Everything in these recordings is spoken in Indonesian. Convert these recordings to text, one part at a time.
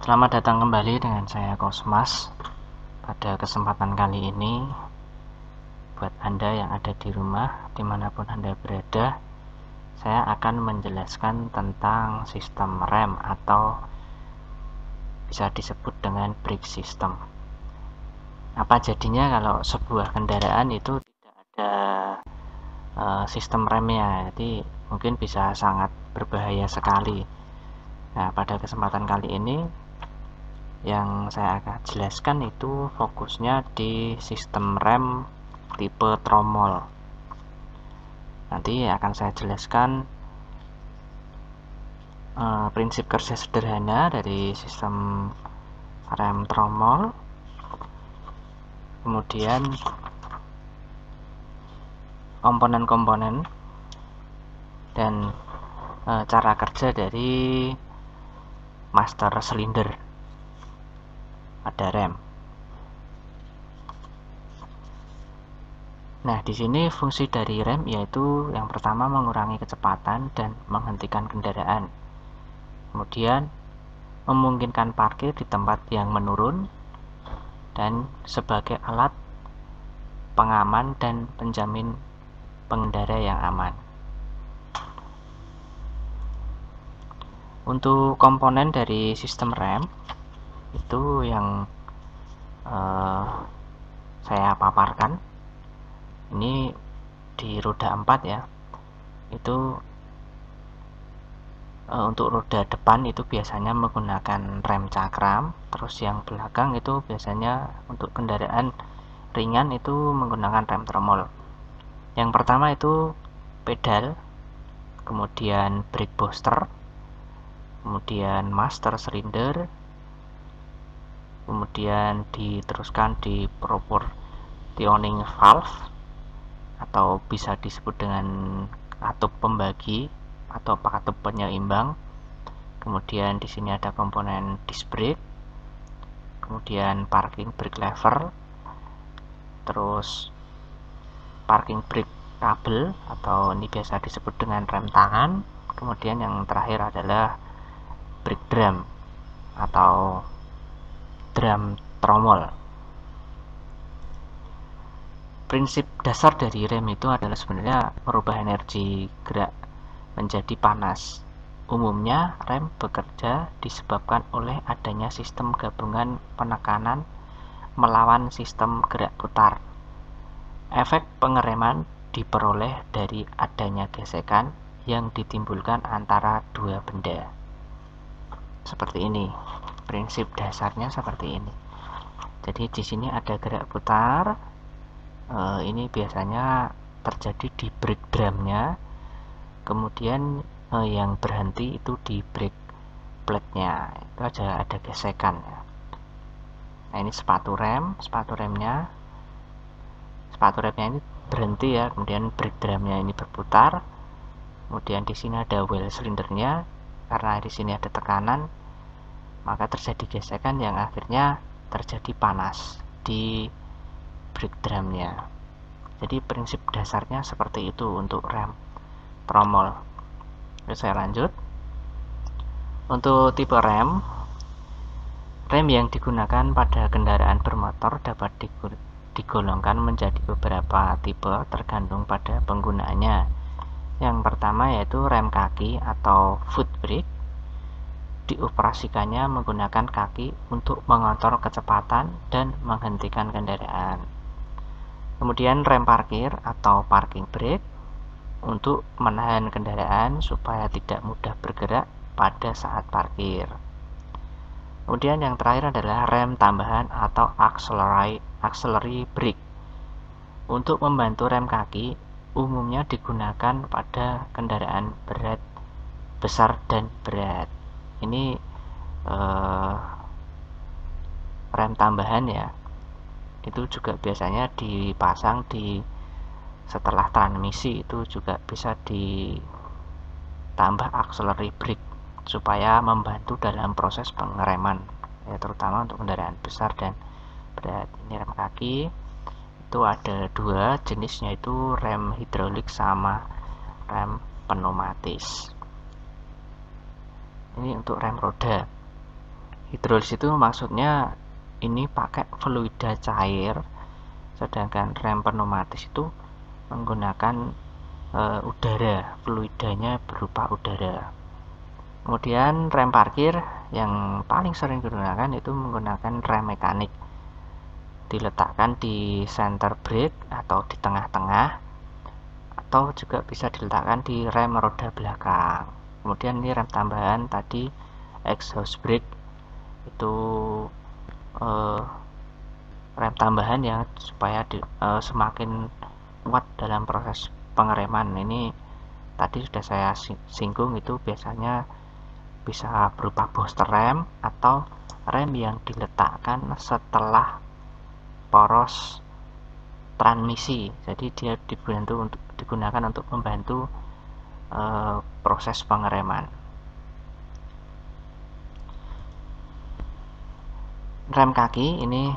Selamat datang kembali dengan saya Kosmas. Pada kesempatan kali ini, buat Anda yang ada di rumah, dimanapun Anda berada, saya akan menjelaskan tentang sistem rem atau bisa disebut dengan brake system. Apa jadinya kalau sebuah kendaraan itu tidak ada sistem remnya, jadi mungkin bisa sangat berbahaya sekali. Nah, pada kesempatan kali ini yang saya akan jelaskan itu fokusnya di sistem rem tipe tromol. Nanti akan saya jelaskan prinsip kerja sederhana dari sistem rem tromol, kemudian komponen-komponen dan cara kerja dari master silinder pada rem. Nah, di sini fungsi dari rem yaitu yang pertama mengurangi kecepatan dan menghentikan kendaraan. Kemudian memungkinkan parkir di tempat yang menurun dan sebagai alat pengaman dan penjamin pengendara yang aman. Untuk komponen dari sistem rem itu yang saya paparkan ini di roda 4 ya. Itu untuk roda depan itu biasanya menggunakan rem cakram, terus yang belakang itu biasanya untuk kendaraan ringan itu menggunakan rem tromol. Yang pertama itu pedal, kemudian brake booster, kemudian master silinder, kemudian diteruskan di proportioning valve atau bisa disebut dengan katup pembagi atau katup penyeimbang. Kemudian di sini ada komponen disc brake, kemudian parking brake lever, terus parking brake kabel atau ini biasa disebut dengan rem tangan. Kemudian yang terakhir adalah brake drum atau drum tromol. Prinsip dasar dari rem itu adalah sebenarnya merubah energi gerak menjadi panas. Umumnya rem bekerja disebabkan oleh adanya sistem gabungan penekanan melawan sistem gerak putar. Efek pengereman diperoleh dari adanya gesekan yang ditimbulkan antara dua benda. Seperti ini. Prinsip dasarnya seperti ini. Jadi di sini ada gerak putar. Ini biasanya terjadi di brake drumnya. Kemudian yang berhenti itu di brake plate-nya. Itu ada gesekan ya. Nah, ini sepatu remnya ini berhenti ya, kemudian brake drumnya ini berputar. Kemudian di sini ada well silindernya, karena di sini ada tekanan, maka terjadi gesekan yang akhirnya terjadi panas di brake drumnya. Jadi prinsip dasarnya seperti itu untuk rem tromol. Oke, saya lanjut. Untuk tipe rem yang digunakan pada kendaraan bermotor dapat digolongkan menjadi beberapa tipe tergantung pada penggunaannya. Yang pertama yaitu rem kaki atau foot brake. Dioperasikannya menggunakan kaki untuk mengontrol kecepatan dan menghentikan kendaraan. Kemudian rem parkir atau parking brake untuk menahan kendaraan supaya tidak mudah bergerak pada saat parkir. Kemudian yang terakhir adalah rem tambahan atau auxiliary brake. Untuk membantu rem kaki umumnya digunakan pada kendaraan besar dan berat. Ini rem tambahan ya. Itu juga biasanya dipasang di setelah transmisi, itu juga bisa ditambah auxiliary brake supaya membantu dalam proses pengereman ya, terutama untuk kendaraan besar dan berat. Ini rem kaki itu ada dua jenisnya, itu rem hidrolik sama rem pneumatis. Ini untuk rem roda. Hidrolis itu maksudnya ini pakai fluida cair, sedangkan rem pneumatis itu menggunakan udara, fluidanya berupa udara. Kemudian rem parkir yang paling sering digunakan itu menggunakan rem mekanik, diletakkan di center brake atau di tengah-tengah, atau juga bisa diletakkan di rem roda belakang. Kemudian ini rem tambahan tadi exhaust brake, itu rem tambahan ya supaya semakin kuat dalam proses pengereman. Ini tadi sudah saya singgung, itu biasanya bisa berupa booster rem atau rem yang diletakkan setelah poros transmisi, jadi dia digunakan untuk membantu proses pengereman. Rem kaki ini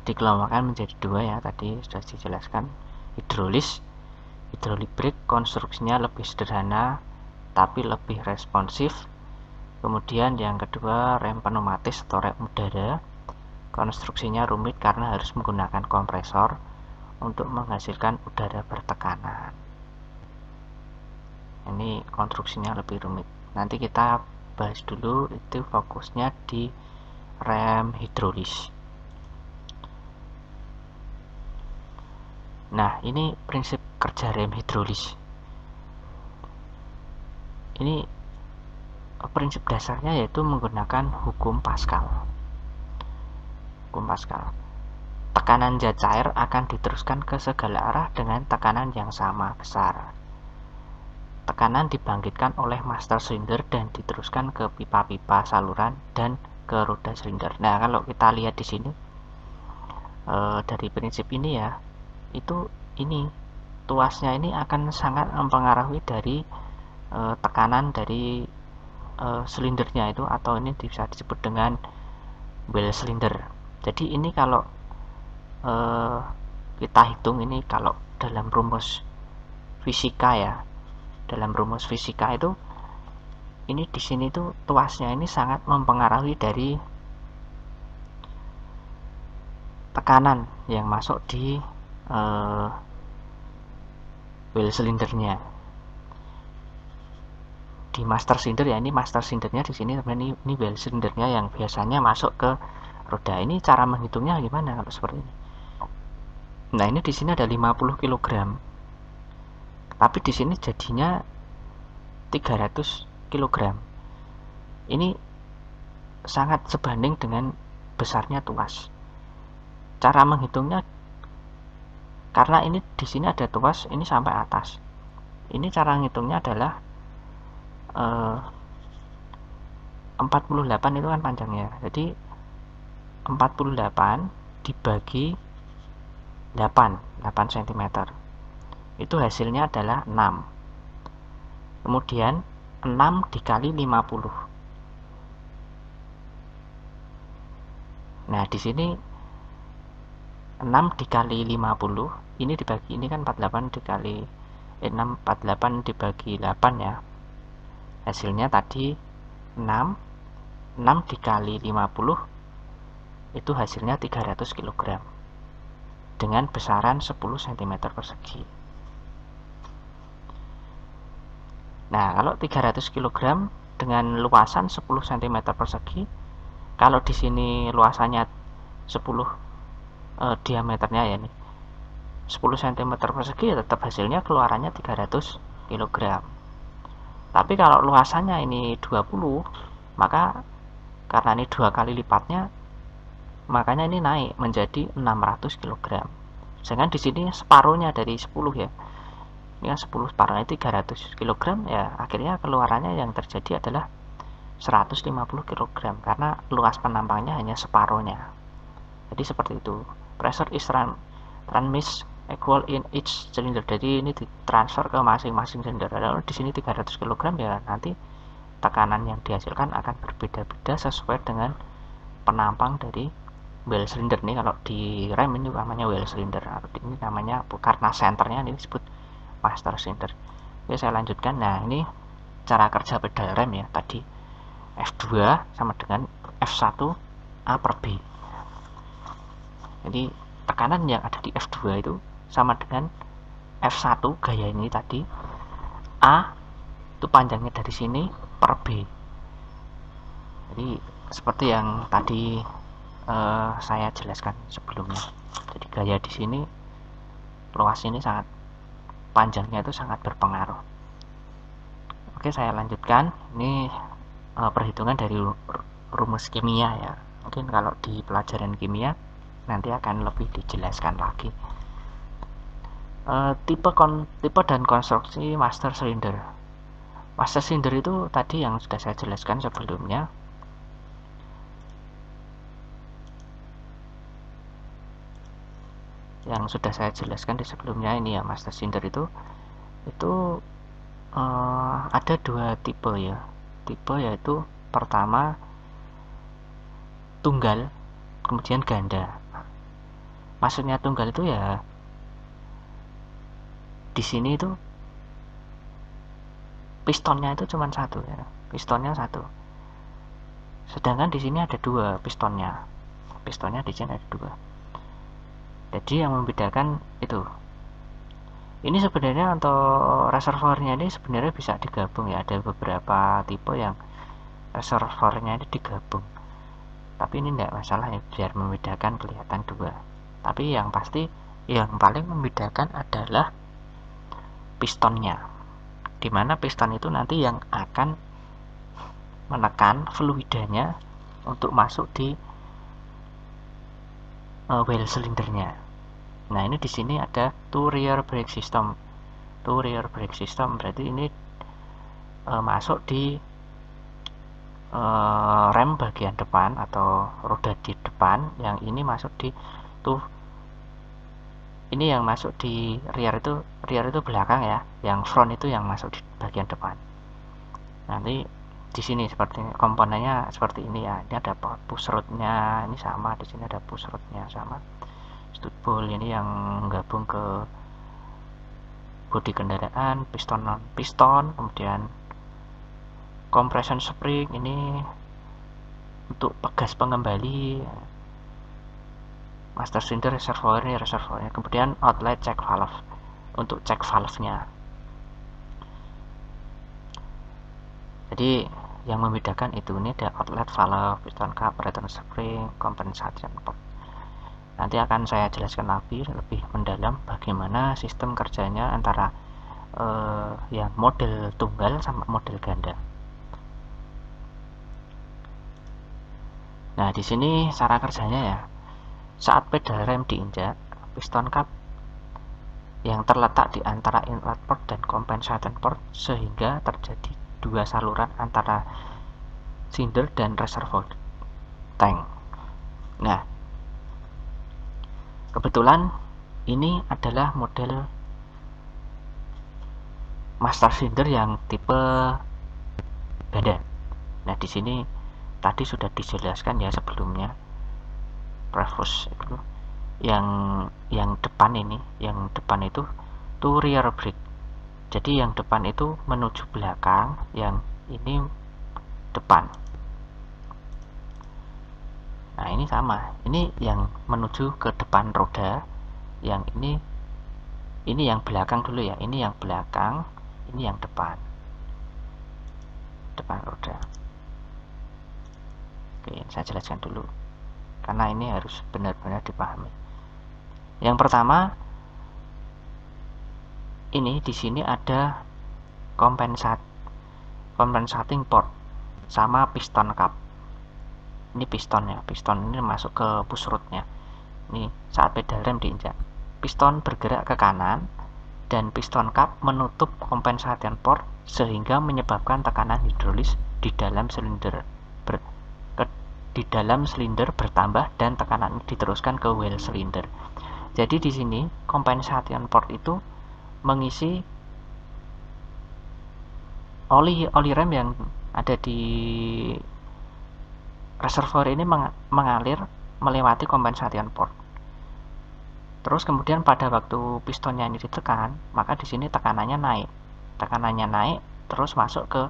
dikelompokkan menjadi dua ya, tadi sudah dijelaskan. Hydraulic brake konstruksinya lebih sederhana tapi lebih responsif. Kemudian yang kedua rem pneumatis atau rem udara, konstruksinya rumit karena harus menggunakan kompresor untuk menghasilkan udara bertekanan. Ini konstruksinya lebih rumit. Nanti kita bahas dulu, itu fokusnya di rem hidrolis. Nah, ini prinsip kerja rem hidrolis. Ini prinsip dasarnya yaitu menggunakan hukum Pascal. Tekanan zat cair akan diteruskan ke segala arah dengan tekanan yang sama besar. Tekanan dibangkitkan oleh master silinder dan diteruskan ke pipa-pipa saluran dan ke roda silinder. Nah, kalau kita lihat di sini dari prinsip ini ya, itu ini tuasnya ini akan sangat mempengaruhi dari tekanan dari silindernya itu, atau ini bisa disebut dengan well cylinder. Jadi ini kalau kita hitung ini, kalau dalam rumus fisika ya, itu ini di sini tuh tuasnya ini sangat mempengaruhi dari tekanan yang masuk di well cylindernya. Di master cylinder ya, ini master cylindernya di sini, ini well cylindernya yang biasanya masuk ke roda. Ini cara menghitungnya gimana kalau seperti ini? Nah, ini di sini ada 50 kg. Tapi di sini jadinya 300 kg. Ini sangat sebanding dengan besarnya tuas. Cara menghitungnya, karena ini di sini ada tuas ini sampai atas. Ini cara menghitungnya adalah 48 itu kan panjangnya. Jadi 48 dibagi 8 cm. Itu hasilnya adalah 6. Kemudian 6 dikali 50. Nah, di sini 6 dikali 50 ini dibagi, ini kan 48 dikali 48 dibagi 8 ya. Hasilnya tadi 6 dikali 50 itu hasilnya 300 kg dengan besaran 10 cm persegi. Nah, kalau 300 kg dengan luasan 10 cm persegi, kalau di sini luasannya 10 diameternya ya nih 10 cm persegi, ya tetap hasilnya keluarannya 300 kg. Tapi kalau luasannya ini 20, maka karena ini 2 kali lipatnya, makanya ini naik menjadi 600 kg. Sedangkan di sini separuhnya dari 10 ya. Ini kan 10 separuhnya 300 kg ya, akhirnya keluarannya yang terjadi adalah 150 kg karena luas penampangnya hanya separuhnya. Jadi seperti itu. Pressure is transmit equal in each cylinder. Jadi ini ditransfer ke masing-masing silinder. Kalau di sini 300 kg ya, nanti tekanan yang dihasilkan akan berbeda-beda sesuai dengan penampang dari well cylinder. Ini kalau di rem ini namanya well cylinder. Ini namanya karena senternya ini disebut master cylinder. Oke, saya lanjutkan. Nah, ini cara kerja pedal rem ya. Tadi F2 sama dengan F1 A per B. Jadi tekanan yang ada di F2 itu sama dengan F1 gaya ini tadi, A itu panjangnya dari sini per B. Jadi seperti yang tadi saya jelaskan sebelumnya. Jadi gaya di sini, luas ini sangat, panjangnya itu sangat berpengaruh. Oke, saya lanjutkan. Ini perhitungan dari rumus kimia ya. Mungkin kalau di pelajaran kimia nanti akan lebih dijelaskan lagi. Tipe dan konstruksi master cylinder. Master cylinder itu tadi yang sudah saya jelaskan sebelumnya. Yang sudah saya jelaskan di sebelumnya ini ya, master cylinder itu ada dua tipe ya. Tipe yaitu pertama tunggal, kemudian ganda. Maksudnya tunggal itu ya di sini itu pistonnya itu cuma satu ya, pistonnya satu. Sedangkan di sini ada dua pistonnya. Pistonnya di sini ada dua. Jadi yang membedakan itu. Ini sebenarnya untuk reservoirnya ini sebenarnya bisa digabung ya. Ada beberapa tipe yang reservoirnya ini digabung. Tapi ini tidak masalah ya, biar membedakan kelihatan dua. Tapi yang pasti yang paling membedakan adalah pistonnya. Dimana piston itu nanti yang akan menekan fluidanya untuk masuk di well cylindernya. Nah, ini di sini ada two rear brake system. Two rear brake system berarti ini masuk di rem bagian depan atau roda di depan, yang ini masuk di ini yang masuk di rear itu belakang ya, yang front itu yang masuk di bagian depan. Nanti di sini seperti komponennya seperti ini ya. Ini ada push rodnya, ini sama, di sini ada push rodnya sama. Stud ball ini yang gabung ke bodi kendaraan, piston, kemudian compression spring ini untuk pegas pengembali, master cylinder reservoirnya, kemudian outlet check valve untuk cek valve-nya. Jadi yang membedakan itu, ini ada outlet valve, piston cup, return spring, compensation port. Nanti akan saya jelaskan lebih mendalam bagaimana sistem kerjanya antara yang model tunggal sama model ganda. Nah, di sini cara kerjanya ya. Saat pedal rem diinjak, piston cup yang terletak di antara inlet port dan compensation port sehingga terjadi dua saluran antara cylinder dan reservoir tank. Nah, kebetulan ini adalah model master cylinder yang tipe ganda. Nah, di sini tadi sudah dijelaskan ya sebelumnya. Previous itu yang depan ini, yang depan itu to rear brake. Jadi yang depan itu menuju belakang, yang ini depan. Nah, ini sama. Ini yang menuju ke depan roda, yang ini yang belakang dulu ya. Ini yang belakang, ini yang depan. Depan roda. Oke, saya jelaskan dulu. Karena ini harus benar-benar dipahami. Yang pertama, ini di sini ada compensating port sama piston cup. Ini pistonnya, piston ini masuk ke push rodnya. Ini saat pedal rem diinjak, piston bergerak ke kanan dan piston cup menutup compensation port sehingga menyebabkan tekanan hidrolis di dalam silinder bertambah dan tekanan diteruskan ke well cylinder. Jadi di sini compensation port itu mengisi oli rem yang ada di reservoir ini mengalir melewati compensation port. Terus kemudian pada waktu pistonnya ini ditekan, maka di sini tekanannya naik, terus masuk ke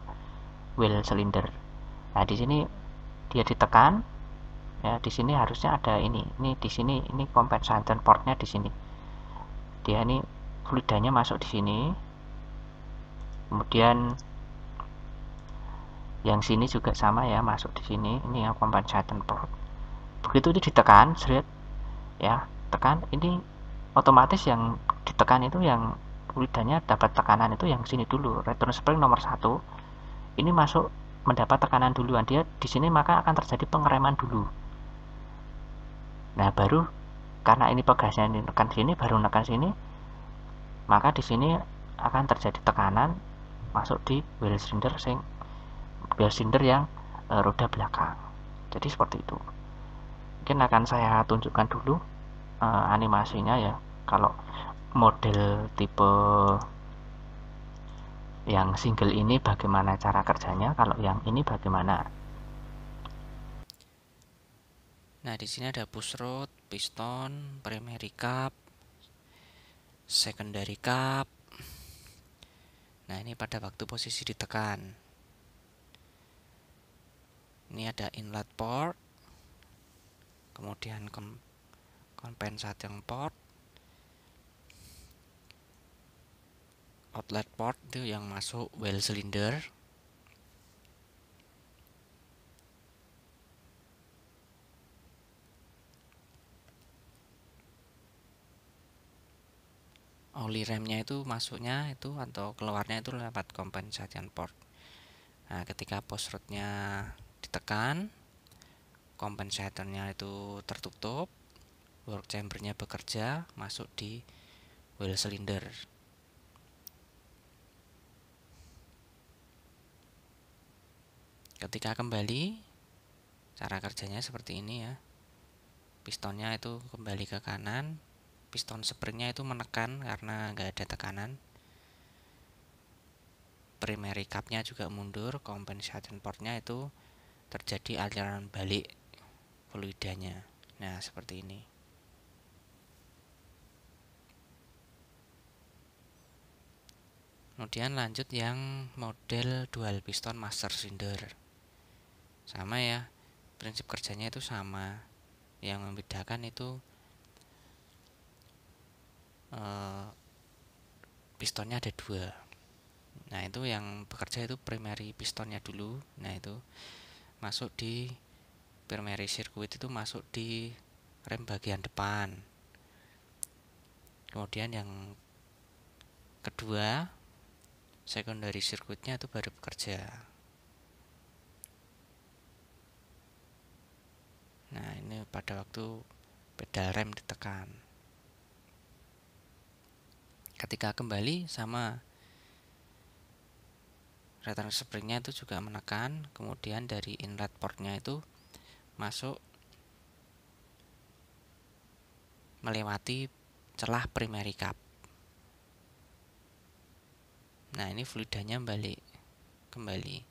well cylinder. Nah, di sini dia ditekan, ya. Di sini harusnya ada ini di sini, ini compensation portnya di sini, dia ini fluidanya masuk di sini, kemudian yang sini juga sama ya, masuk di sini, ini yang compensation port. Begitu itu ditekan, seret ya, tekan, ini otomatis yang ditekan itu yang fluidanya dapat tekanan itu yang sini dulu, return spring nomor 1 ini masuk mendapat tekanan duluan, dia di sini maka akan terjadi pengereman dulu. Nah, baru karena ini pegasnya ini nekan sini, baru nekan sini, maka di sini akan terjadi tekanan masuk di wheel cylinder yang roda belakang. Jadi seperti itu. Mungkin akan saya tunjukkan dulu animasinya ya. Kalau model tipe yang single ini bagaimana cara kerjanya, kalau yang ini bagaimana. Nah, di sini ada push rod, piston, primary cap, secondary cap. Nah, ini pada waktu posisi ditekan. Ini ada inlet port, kemudian compensating port, outlet port itu yang masuk well cylinder. Oli remnya itu masuknya itu atau keluarnya itu lewat compensation port. Nah, ketika push rodnya ditekan, kompensatornya itu tertutup, work chambernya bekerja, masuk di well cylinder. Ketika kembali, cara kerjanya seperti ini ya. Pistonnya itu kembali ke kanan, piston springnya itu menekan karena nggak ada tekanan. Primary capnya juga mundur, compensation portnya itu terjadi aliran balik fluidanya. Nah, seperti ini. Kemudian lanjut yang model dual piston master cylinder. Sama ya, prinsip kerjanya itu sama. Yang membedakan itu pistonnya ada 2. Nah, itu yang bekerja itu primary pistonnya dulu. Nah, itu masuk di primary circuit, itu masuk di rem bagian depan. Kemudian yang kedua, secondary circuitnya itu baru bekerja. Nah, ini pada waktu pedal rem ditekan. Ketika kembali sama, return springnya itu juga menekan, kemudian dari inlet portnya itu masuk melewati celah primary cap. Nah, ini fluidanya balik kembali.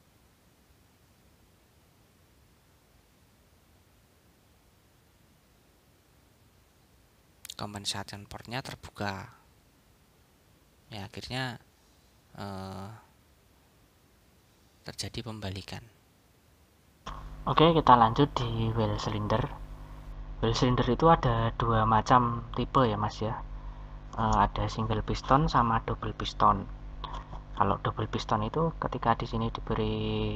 Compensation portnya terbuka. Ya, akhirnya terjadi pembalikan. Oke, kita lanjut di well cylinder. Well cylinder itu ada 2 macam tipe ya mas ya. Ada single piston sama double piston. Kalau double piston itu ketika di sini diberi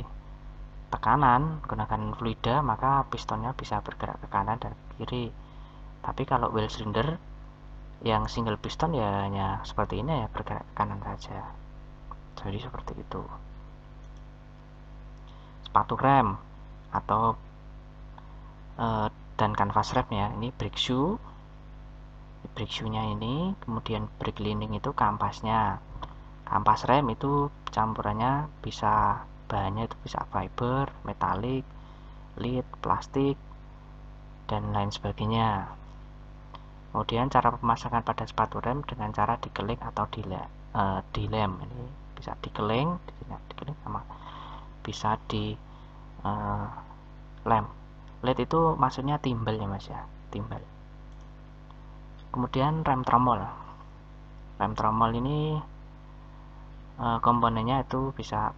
tekanan menggunakan fluida, maka pistonnya bisa bergerak ke kanan dan ke kiri. Tapi kalau well cylinder yang single piston ya hanya seperti ini ya, bergerak ke kanan saja. Jadi seperti itu. Sepatu rem atau dan kanvas rem ya, ini brake shoe. Brake shoe-nya ini, kemudian brake lining itu kampasnya. Kampas rem itu campurannya bisa, bahannya itu bisa fiber, metalik, lead, plastik, dan lain sebagainya. Kemudian cara pemasangan pada sepatu rem dengan cara dikeling atau dilem. Ini bisa dikeling sama bisa di lem. Led itu maksudnya timbal ya mas ya, timbal. Kemudian rem tromol. Rem tromol ini komponennya itu bisa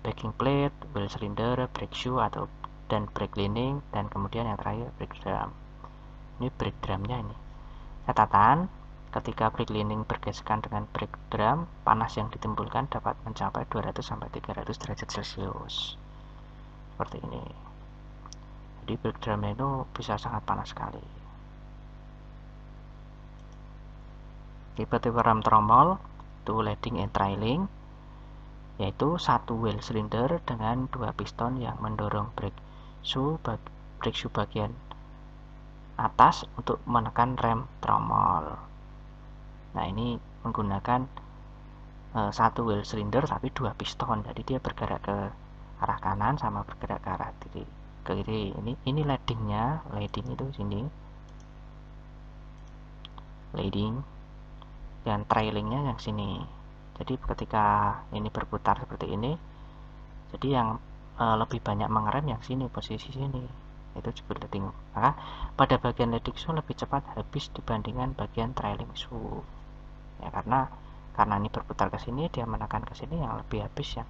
backing plate, wheel cylinder, brake shoe atau dan brake cleaning, dan kemudian yang terakhir brake drum. Ini brake drumnya ini. Catatan, ketika brake cleaning bergesekan dengan brake drum, panas yang ditimbulkan dapat mencapai 200-300 derajat Celcius. Seperti ini. Jadi brake drumnya itu bisa sangat panas sekali. Tipe-tipe rem tromol itu leading and trailing, yaitu satu wheel cylinder dengan 2 piston yang mendorong brake shoe bagian atas untuk menekan rem tromol. Nah, ini menggunakan satu wheel cylinder tapi 2 piston, jadi dia bergerak ke arah kanan sama bergerak ke arah kiri. Ini leadingnya, leading itu sini, leading, dan trailingnya yang sini. Jadi ketika ini berputar seperti ini, jadi yang lebih banyak mengerem yang sini, posisi sini, itu disebut leading. Maka pada bagian leading shoe lebih cepat habis dibandingkan bagian trailing shoe, ya, karena ini berputar ke sini, dia menekan ke sini, yang lebih habis yang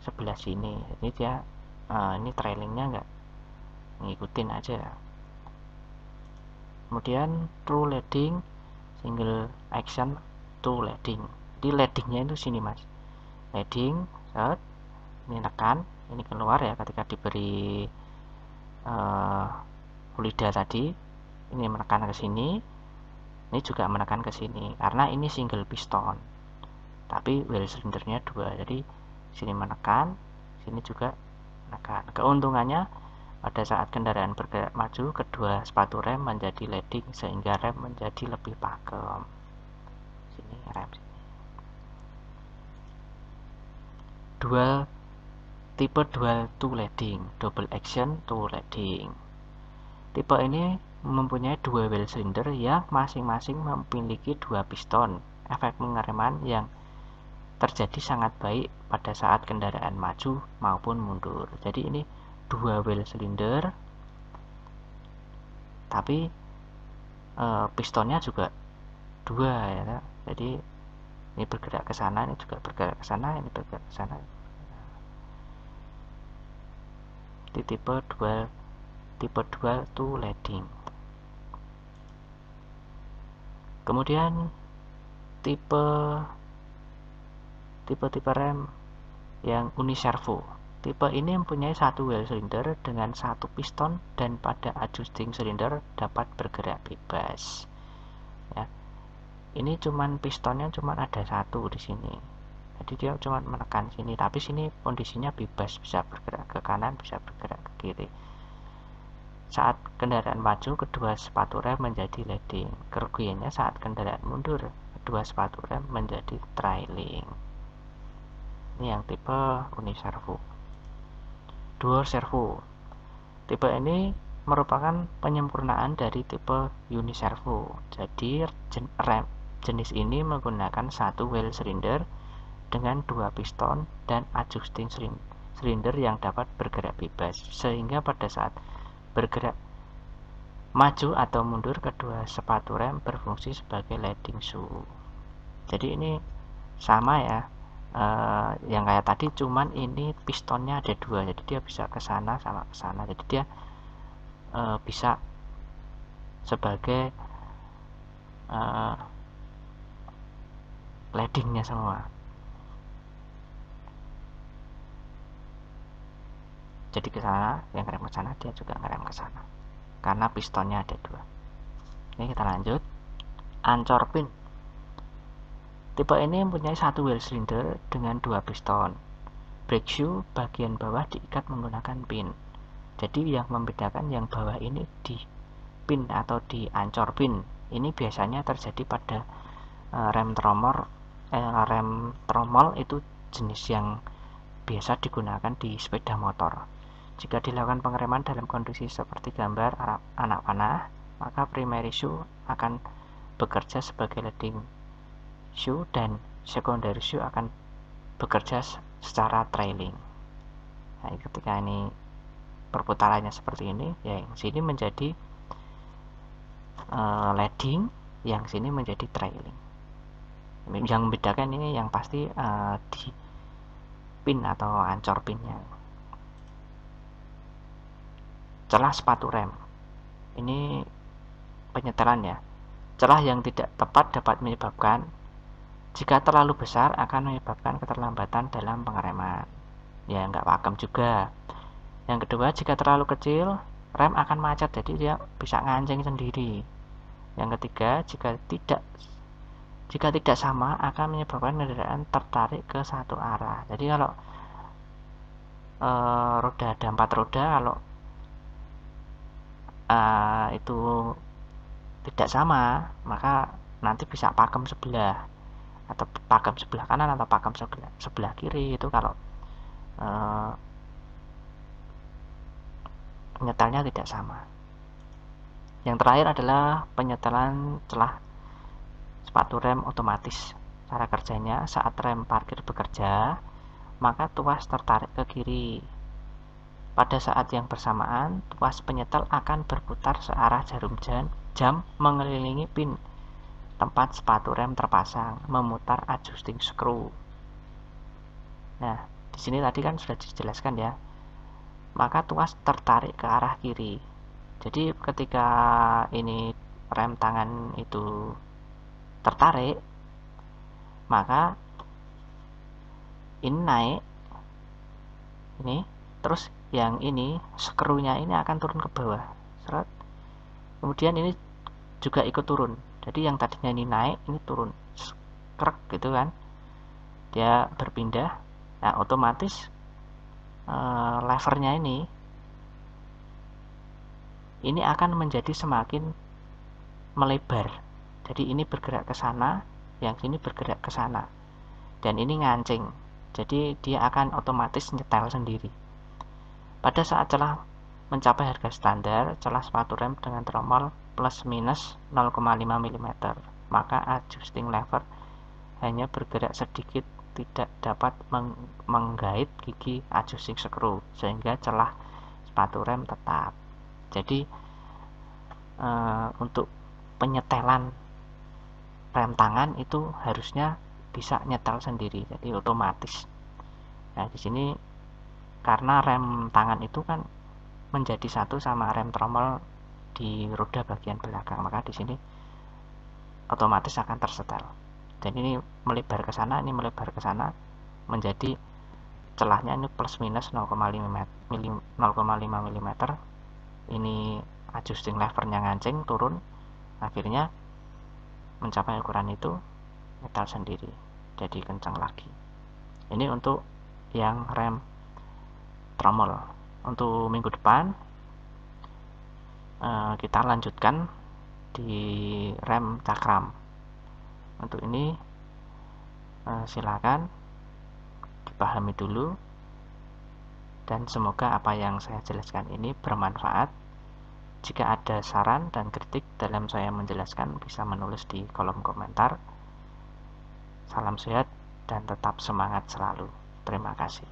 sebelah sini. Jadi dia ini trailingnya nggak ngikutin aja. Kemudian true leading, single action to leading. Jadi leadingnya itu sini mas, leading, set, ini tekan, ini keluar ya ketika diberi Hulida tadi, ini menekan ke sini, ini juga menekan ke sini, karena ini single piston, tapi wheel cylindernya 2, jadi sini menekan, sini juga menekan. Keuntungannya pada saat kendaraan bergerak maju, kedua sepatu rem menjadi leading sehingga rem menjadi lebih pakem. Sini rem sini. Tipe dual to leading, double action to leading. Tipe ini mempunyai 2 wheel cylinder yang masing-masing memiliki 2 piston. Efek pengereman yang terjadi sangat baik pada saat kendaraan maju maupun mundur. Jadi ini 2 wheel cylinder, tapi pistonnya juga 2 ya. Jadi ini bergerak ke sana, ini juga bergerak ke sana, ini bergerak ke sana. Di tipe dual to leading. Kemudian tipe rem yang uniservo. Tipe ini mempunyai satu wheel cylinder dengan 1 piston dan pada adjusting cylinder dapat bergerak bebas. Ya. Ini cuman pistonnya cuman ada 1 di sini. Jadi dia cuma menekan sini, tapi sini kondisinya bebas, bisa bergerak ke kanan, bisa bergerak ke kiri. Saat kendaraan maju, kedua sepatu rem menjadi leading. Kerugiannya saat kendaraan mundur, kedua sepatu rem menjadi trailing. Ini yang tipe uniservo. Dual servo. Tipe ini merupakan penyempurnaan dari tipe uniservo. Jadi rem jenis ini menggunakan satu wheel cylinder dengan 2 piston dan adjusting cylinder yang dapat bergerak bebas, sehingga pada saat bergerak maju atau mundur, kedua sepatu rem berfungsi sebagai leading shoe. Jadi ini sama ya, yang kayak tadi, cuman ini pistonnya ada 2, jadi dia bisa ke sana sama ke sana, jadi dia bisa sebagai leadingnya semua. Jadi ke sana, yang ngerem ke sana, dia juga ngerem ke sana karena pistonnya ada 2. Ini kita lanjut. Ancor pin. Tipe ini mempunyai satu wheel cylinder dengan 2 piston. Brake shoe bagian bawah diikat menggunakan pin. Jadi yang membedakan yang bawah ini di pin atau di ancor pin. Ini biasanya terjadi pada rem tromol itu jenis yang biasa digunakan di sepeda motor. Jika dilakukan pengereman dalam kondisi seperti gambar anak panah, maka primary shoe akan bekerja sebagai leading shoe dan secondary shoe akan bekerja secara trailing. Nah, ketika ini perputarannya seperti ini, ya yang sini menjadi leading, yang sini menjadi trailing. Yang membedakan ini yang pasti di pin atau ancor pinnya. celah sepatu rem. Ini penyetelan ya. Celah yang tidak tepat dapat menyebabkan, jika terlalu besar akan menyebabkan keterlambatan dalam pengereman. Ya nggak pakem juga. Yang kedua, jika terlalu kecil, rem akan macet, jadi dia bisa ngancing sendiri. Yang ketiga, jika tidak sama akan menyebabkan kendaraan tertarik ke satu arah. Jadi kalau roda ada 4 roda, kalau itu tidak sama, maka nanti bisa pakem sebelah, atau pakem sebelah kanan atau pakem sebelah kiri. Itu kalau penyetelnya tidak sama. Yang terakhir adalah penyetelan celah sepatu rem otomatis. Cara kerjanya, saat rem parkir bekerja, maka tuas tertarik ke kiri. Pada saat yang bersamaan, tuas penyetel akan berputar searah jarum jam mengelilingi pin tempat sepatu rem terpasang, memutar adjusting screw. Nah, di sini tadi kan sudah dijelaskan ya. Maka tuas tertarik ke arah kiri. Jadi ketika ini rem tangan itu tertarik, maka ini naik, ini, terus yang ini skrunya ini akan turun ke bawah, seret. Kemudian ini juga ikut turun. Jadi yang tadinya ini naik, ini turun, krek gitu kan, dia berpindah. Nah, otomatis levernya ini akan menjadi semakin melebar. Jadi ini bergerak ke sana, yang sini bergerak ke sana, dan ini ngancing. Jadi dia akan otomatis nyetel sendiri. Pada saat celah mencapai harga standar, celah sepatu rem dengan tromol plus minus 0,5 mm, maka adjusting lever hanya bergerak sedikit, tidak dapat menggait gigi adjusting screw, sehingga celah sepatu rem tetap. Jadi untuk penyetelan rem tangan itu harusnya bisa nyetel sendiri, jadi otomatis. Nah, di sini karena rem tangan itu kan menjadi satu sama rem tromol di roda bagian belakang, maka di sini otomatis akan tersetel. Dan ini melebar ke sana, ini melebar ke sana, menjadi celahnya ini plus minus 0,5 mm. Ini adjusting levernya ngancing turun, akhirnya mencapai ukuran itu, nyetel sendiri, jadi kencang lagi. Ini untuk yang rem tromol. Untuk minggu depan kita lanjutkan di rem cakram. Untuk ini silakan dipahami dulu, dan semoga apa yang saya jelaskan ini bermanfaat. Jika ada saran dan kritik dalam saya menjelaskan, bisa menulis di kolom komentar. Salam sehat dan tetap semangat selalu. Terima kasih.